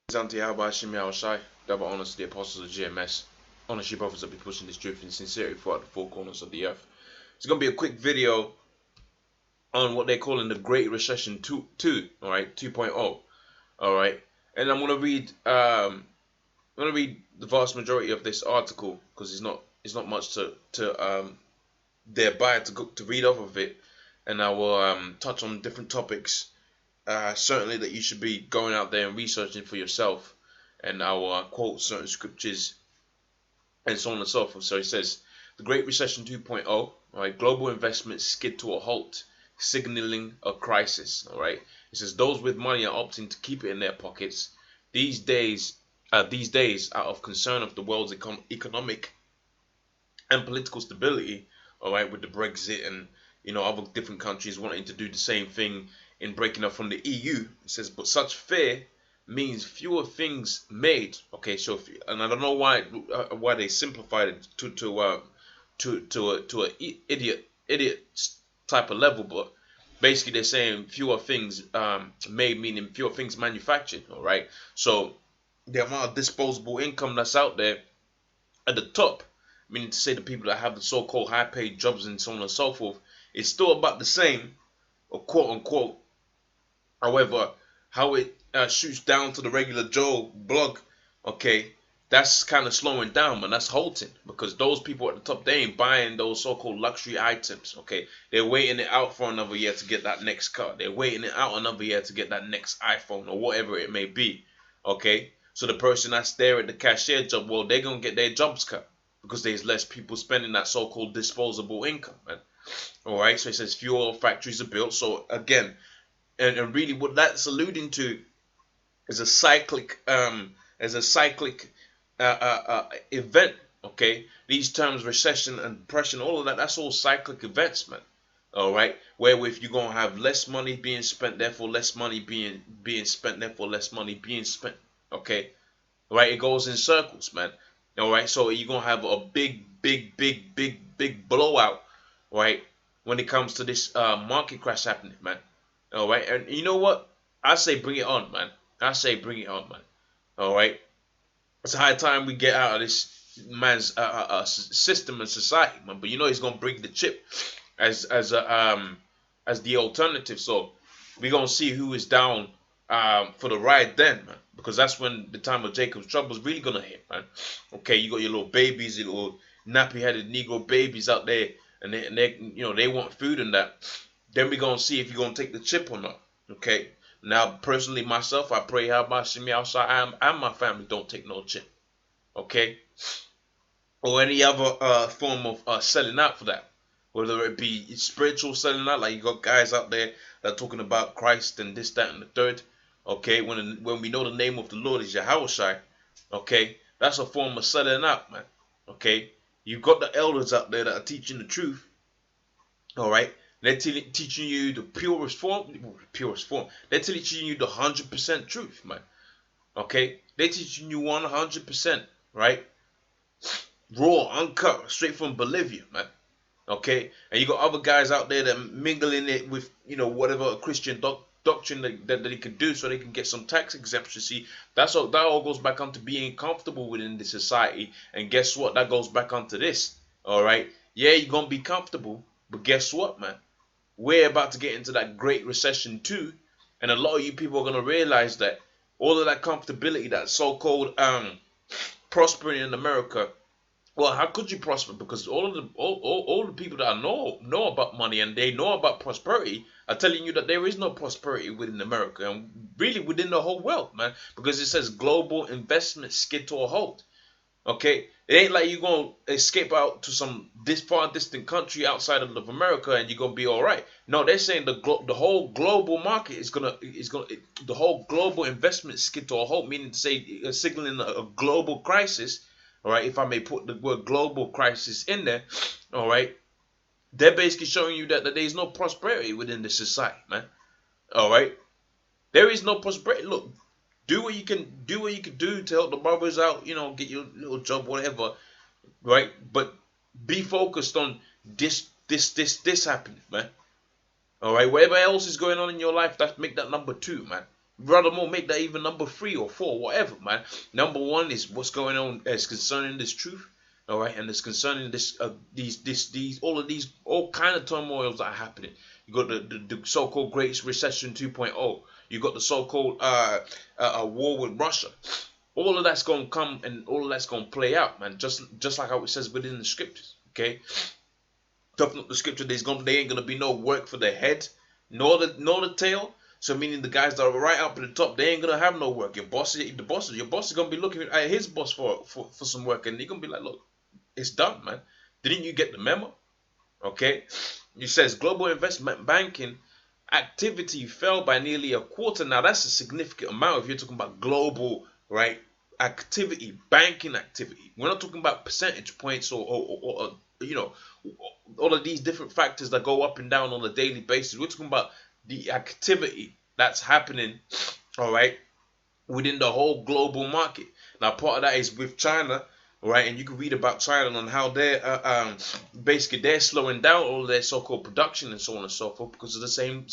Zanti Habashimi Shai, double honors to the apostles of GMS. Honors you brothers that be pushing this truth in sincerity throughout the four corners of the earth. It's gonna be a quick video on what they're calling the Great Recession 2, alright, 2.0. Alright. And I'm gonna read the vast majority of this article because it's not much to thereby to read off of it, and I will touch on different topics certainly that you should be going out there and researching for yourself, and I will quote certain scriptures and so on and so forth. So it says, the Great Recession 2.0, right, global investments skid to a halt, signaling a crisis. All right, it says those with money are opting to keep it in their pockets these days. Out of concern of the world's economic and political stability. All right, with the Brexit and other different countries wanting to do the same thing in breaking up from the EU. It says, but such fear means fewer things made. Okay, so and I don't know why they simplified it to a idiot type of level, but basically they're saying fewer things made, meaning fewer things manufactured. All right, so the amount of disposable income that's out there at the top, meaning to say the people that have the so-called high-paid jobs and so on and so forth, is still about the same, or quote unquote. However, how it shoots down to the regular Joe blog, okay, that's kind of slowing down, man. That's halting, because those people at the top, they ain't buying those so-called luxury items, okay. They're waiting it out for another year to get that next car. They're waiting it out another year to get that next iPhone or whatever it may be, okay. So the person that's there at the cashier job, well, they're gonna get their jobs cut because there's less people spending that so-called disposable income, man. All right, so it says fewer factories are built. So again, and really what that's alluding to is a cyclic event. Okay, these terms, recession and depression, all of that, that's all cyclic events, man. All right, where if you're gonna have less money being spent, therefore less money being spent, therefore less money being spent. Okay, right, it goes in circles, man. All right, so you're gonna have a big blowout, right, when it comes to this market crash happening, man. All right, and you know what? I say bring it on, man. I say bring it on, man. All right, it's high time we get out of this man's system and society, man. But he's gonna bring the chip as the alternative. So we're gonna see who is down for the ride then, man. Because that's when the time of Jacob's trouble is really gonna hit, man. Okay, you got your little babies, your little nappy-headed Negro babies out there, and they want food and that. Then we're gonna see if you're gonna take the chip or not. Okay. Now, personally, myself, I pray how about me outside and my family don't take no chip. Okay. Or any other form of selling out for that. Whether it be spiritual selling out, like you got guys out there that are talking about Christ and this, that, and the third. Okay, when we know the name of the Lord is Yahushua, okay, that's a form of selling out, man. Okay, you got the elders out there that are teaching the truth. All right, they're teaching you the purest form. They're teaching you the 100% truth, man. Okay, they're teaching you 100%, right? Raw, uncut, straight from Bolivia, man. Okay, and you got other guys out there that mingling it with whatever Christian doctrine that they can do so they can get some tax exemption. See, that all goes back onto being comfortable within the society, and guess what? That goes back onto this. All right, yeah, you're gonna be comfortable, but guess what, man? We're about to get into that Great Recession too, and a lot of you people are gonna realize that all of that comfortability, that so-called prospering in America. Well, how could you prosper? Because all the people that know about money and they know about prosperity are telling you that there is no prosperity within America and really within the whole world, man. Because it says global investment skid to a halt. Okay, it ain't like you're gonna escape out to some far distant country outside of America and you're gonna be all right. No, they're saying the whole global market the whole global investment skid to a halt, meaning to say signaling a global crisis. All right, if I may put the word global crisis in there, all right, they're basically showing you that there is no prosperity within the society, man. All right, there is no prosperity. Look, do what you can do to help the brothers out, get your little job, whatever, right? But be focused on this happening, man. All right, whatever else is going on in your life, make that number two, man. Rather more make that even number 3 or 4, whatever, man. Number one is what's going on as concerning this truth, all right, and it's concerning this, these, all of these, all kind of turmoils that are happening. You got the so-called Great Recession 2.0. You got the so-called war with Russia. All of that's gonna come and all of that's gonna play out, man. Just like how it says within the scriptures. Okay, toughen up the scripture. They ain't gonna be no work for the head, nor the tail. So meaning the guys that are right up at the top, they ain't gonna have no work. Your boss is gonna be looking at his boss for some work, and they're gonna be like, look, it's done, man. Didn't you get the memo? Okay. It says global investment banking activity fell by nearly a quarter. Now that's a significant amount if you're talking about global, right, activity, banking activity. We're not talking about percentage points or you know, all of these different factors that go up and down on a daily basis. We're talking about the activity that's happening, all right, within the whole global market. Now, part of that is with China, right? And you can read about China and how they're basically they're slowing down all of their so-called production and so on and so forth because of the same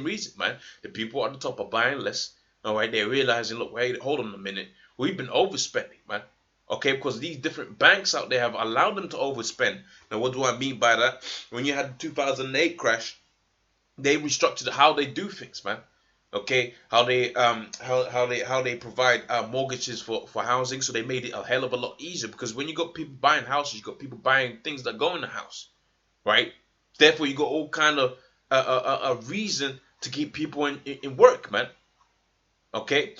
reason, man. The people at the top are buying less, all right? They're realizing, look, wait, hold on a minute, we've been overspending, man. Okay, because these different banks out there have allowed them to overspend. Now, what do I mean by that? When you had the 2008 crash, they restructured how they do things, man. Okay, how they provide mortgages for housing, so they made it a hell of a lot easier because when you got people buying houses, you got people buying things that go in the house, right? Therefore, you got all kind of a reason to keep people in work, man. Okay,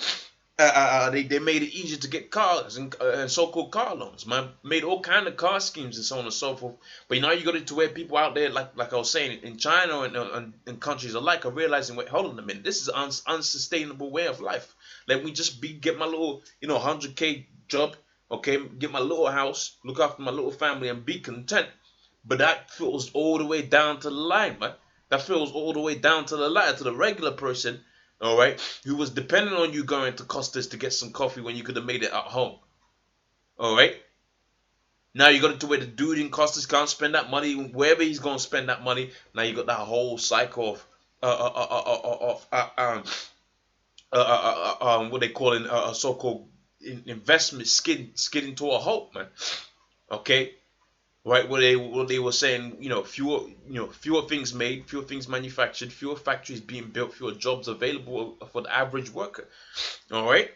they made it easier to get cars and so-called car loans, man. Made all kind of car schemes and so on and so forth. But now you got it to where people out there, like I was saying, in China and countries alike, are realizing, wait, hold on a minute, this is an unsustainable way of life. Let me just get my little, 100K job, okay, get my little house, look after my little family, and be content. But that filters all the way down to the line, man. That filters all the way down to the line, to the regular person, all right, who was depending on you going to Costas to get some coffee when you could have made it at home. All right. Now you got it to where the dude in Costas can't spend that money wherever he's gonna spend that money. Now you got that whole cycle of what they call a so-called investment skidding to a halt, man. Okay. Right, where they were saying, fewer things made, fewer things manufactured, fewer factories being built, fewer jobs available for the average worker. All right,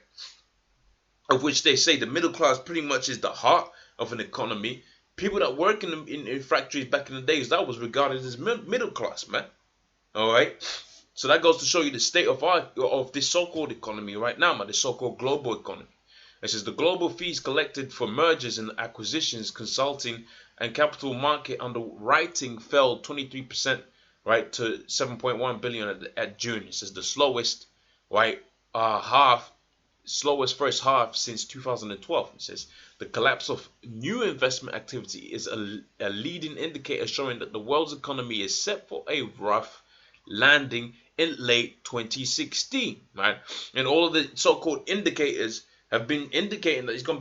of which they say the middle class pretty much is the heart of an economy. People that work in factories back in the days, that was regarded as middle class, man. All right, so that goes to show you the state of this so-called economy right now, man. The so-called global economy. It says the global fees collected for mergers and acquisitions, consulting, and capital market underwriting fell 23%, right, to 7.1 billion at June. It says the slowest, right, slowest first half since 2012. It says the collapse of new investment activity is a leading indicator showing that the world's economy is set for a rough landing in late 2016, right? And all of the so-called indicators have been indicating that it's gonna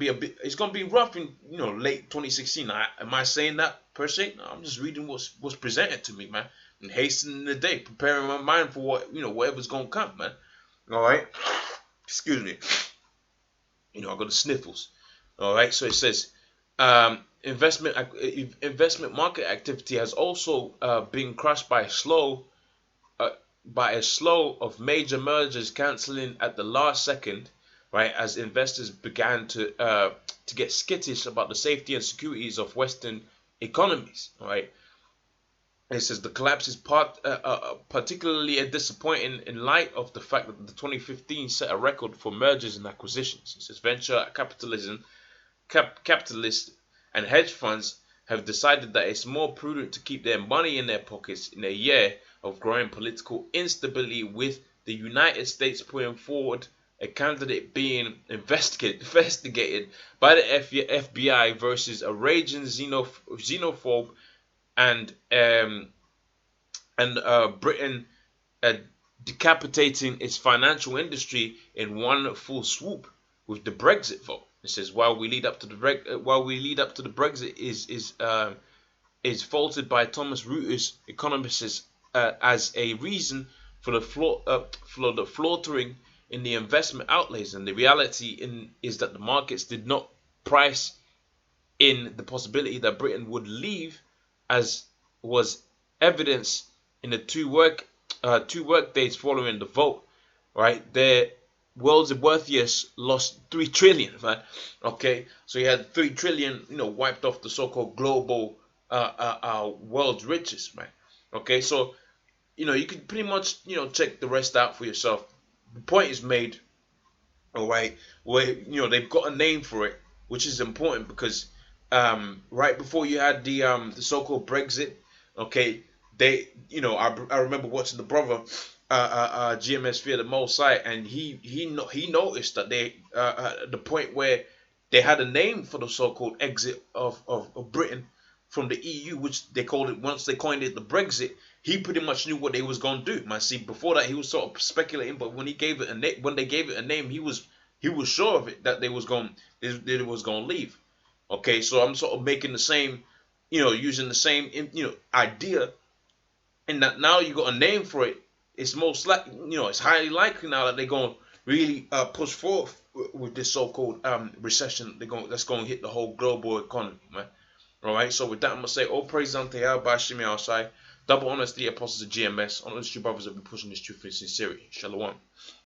be rough in late 2016. Am I saying that per se? No, I'm just reading what's presented to me, man, and hastening the day, preparing my mind for whatever's gonna come, man. All right, excuse me. I got the sniffles. All right, so it says investment market activity has also been crushed by a slow of major mergers canceling at the last second, right, as investors began to get skittish about the safety and securities of Western economies. Right, it says the collapse is particularly disappointing in light of the fact that the 2015 set a record for mergers and acquisitions. It says venture capitalists and hedge funds have decided that it's more prudent to keep their money in their pockets in a year of growing political instability, with the United States putting forward a candidate being investigated by the FBI versus a raging xenophobe, and Britain decapitating its financial industry in one full swoop with the Brexit vote. It says while we lead up to the Brexit is faulted by Thomas Reuters economists as a reason for the faltering in the investment outlays, and the reality is that the markets did not price in the possibility that Britain would leave, as was evidence in the two work days following the vote. Right, their world's wealthiest lost 3 trillion, man. Okay, so you had 3 trillion, wiped off the so-called global world's richest, man. Okay, so you can pretty much check the rest out for yourself. The point is made, all right, where they've got a name for it, which is important because right before you had the so-called Brexit, okay, I remember watching the brother GMS Fear the Most site, and he noticed that they the point where they had a name for the so-called exit of Britain from the EU, which they called it, once they coined it the Brexit. He pretty much knew what they was gonna do, man. See, before that he was sort of speculating, but when they gave it a name, he was sure of it, that they was gonna leave. Okay, so I'm sort of making the same, using the same, idea, and that now you got a name for it. It's most likely, it's highly likely now that they're gonna really push forth with this so-called recession. That's going to hit the whole global economy, man. All right. So with that, I'm gonna say all praise unto Yahweh Shemi outside. Double honors to the apostles of GMS. Honor the true brothers that be pushing this truth in sincerity. Shalom.